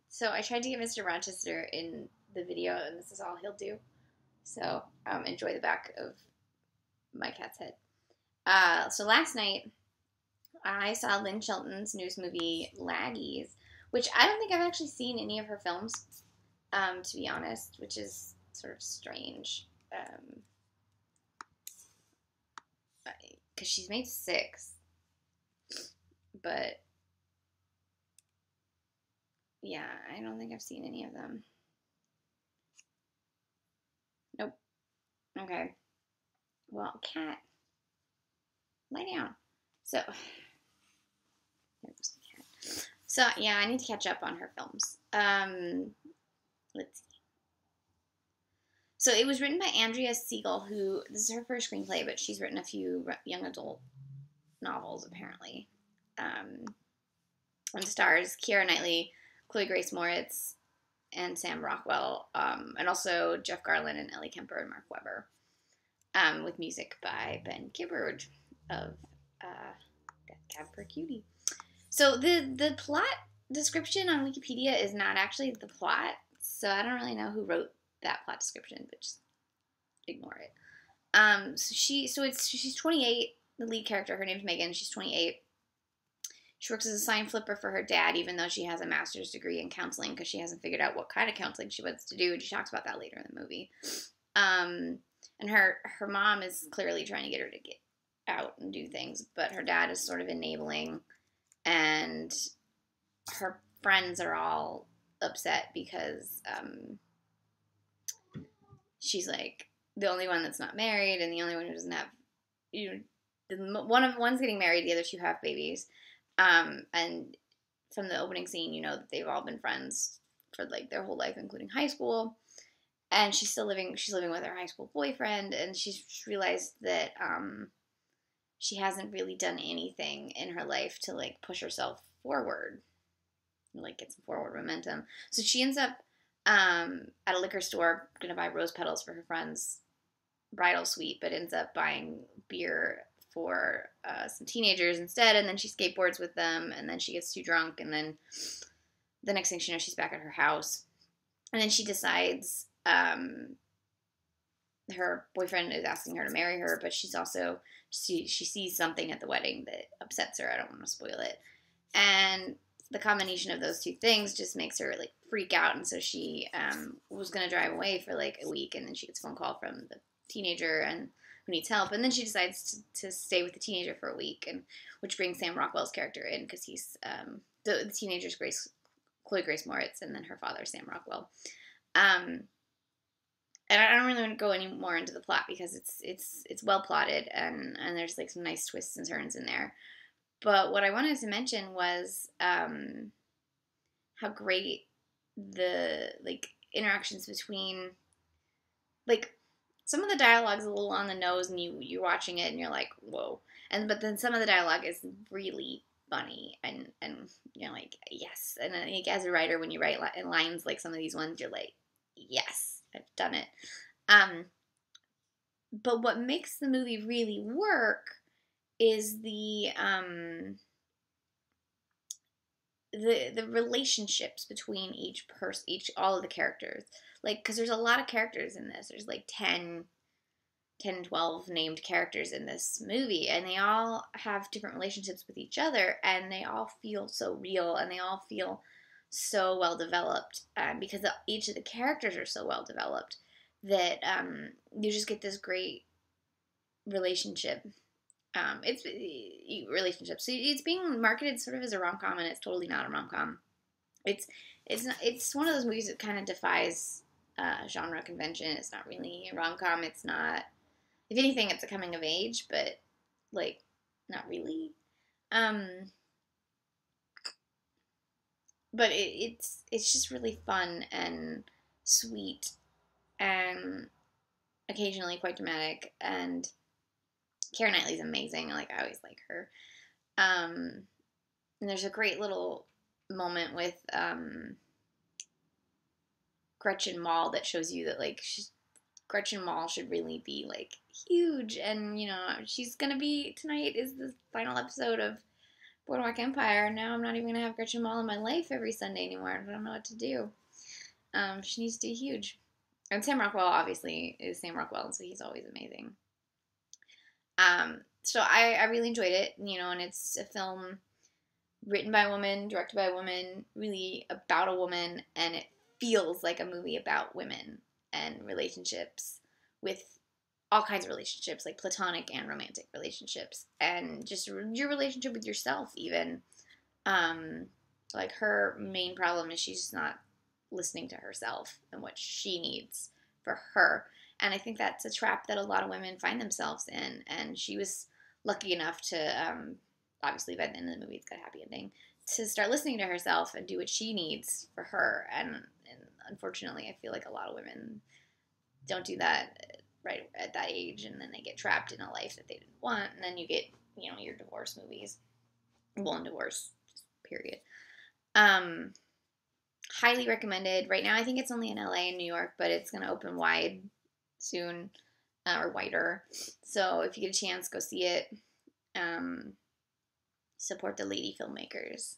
So I tried to get Mr. Rochester in the video, and this is all he'll do. So enjoy the back of my cat's head. So last night I saw Lynn Shelton's newest movie, Laggies, which I don't think I've actually seen any of her films, to be honest, which is sort of strange. Because she's made 6, but yeah, I don't think I've seen any of them. Nope. Okay. Well, cat, lay down. So, there goes the cat. So, yeah, I need to catch up on her films. Let's see. So, it was written by Andrea Siegel, who, this is her first screenplay, but she's written a few young adult novels, apparently. And stars Keira Knightley, Chloe Grace Moritz, and Sam Rockwell, and also Jeff Garlin and Ellie Kemper and Mark Webber, with music by Ben Gibbard of Death Cab for Cutie. So the plot description on Wikipedia is not actually the plot, so I don't really know who wrote that plot description, but just ignore it. She's 28. The lead character, her name's Megan. She's 28. She works as a sign flipper for her dad, even though she has a master's degree in counseling, because she hasn't figured out what kind of counseling she wants to do, and she talks about that later in the movie. And her mom is clearly trying to get her to get out and do things, but her dad is sort of enabling, and her friends are all upset because she's like the only one that's not married, and the only one who doesn't have, one's getting married, the other 2 have babies. And from the opening scene, you know that they've all been friends for like their whole life, including high school. And she's living with her high school boyfriend, and she's realized that she hasn't really done anything in her life to like push herself forward, like get some forward momentum. So she ends up at a liquor store gonna buy rose petals for her friend's bridal suite, but ends up buying beer for some teenagers instead, and then she skateboards with them, and then she gets too drunk, and then the next thing she knows, she's back at her house, and then she decides her boyfriend is asking her to marry her, but she's also, she sees something at the wedding that upsets her. I don't want to spoil it, and the combination of those 2 things just makes her like freak out, and so she was gonna drive away for like a week, and then she gets a phone call from the teenager and who needs help, and then she decides to stay with the teenager for a week, and which brings Sam Rockwell's character in, because he's the teenager's Chloe Grace Moritz, and then her father, Sam Rockwell. And I don't really want to go any more into the plot because it's well plotted, and there's like some nice twists and turns in there. But what I wanted to mention was how great the like interactions between, like, some of the dialogue is a little on the nose, and you're watching it and you're like, whoa. But then some of the dialogue is really funny, and you're like, yes. And I think as a writer, when you write lines like some of these ones, you're like, yes, I've done it. But what makes the movie really work is the relationships between all of the characters. Like, because there's a lot of characters in this. There's like 10, 12 named characters in this movie, and they all have different relationships with each other, and they all feel so real, and they all feel so well developed, because each of the characters are so well developed that you just get this great relationship. Relationships. So it's being marketed sort of as a rom-com, and it's totally not a rom-com. It's one of those movies that kind of defies genre convention. It's not really a rom-com. It's not. If anything, it's a coming of age, but like not really. But it's just really fun and sweet, and occasionally quite dramatic. And Keira Knightley's amazing. Like, I always like her. And there's a great little moment with Gretchen Mol that shows you that, like, Gretchen Mol should really be, like, huge. And, you know, she's gonna be, tonight is the final episode of Boardwalk Empire. Now I'm not even gonna have Gretchen Mol in my life every Sunday anymore. I don't know what to do. She needs to be huge. And Sam Rockwell obviously is Sam Rockwell, so he's always amazing. So I really enjoyed it, and it's a film written by a woman, directed by a woman, really about a woman, and it feels like a movie about women and relationships, with all kinds of relationships, like platonic and romantic relationships, and just your relationship with yourself even. Like her main problem is she's just not listening to herself and what she needs for her. And I think that's a trap that a lot of women find themselves in. And she was lucky enough to, obviously by the end of the movie, it's got a happy ending, to start listening to herself and do what she needs for her. And unfortunately, I feel like a lot of women don't do that right at that age, and then they get trapped in a life that they didn't want, and then you get, your divorce movies. Well, and divorce, period. Highly recommended. Right now, I think it's only in LA and New York, but it's going to open wide soon, or wider. So if you get a chance, go see it. Support the lady filmmakers.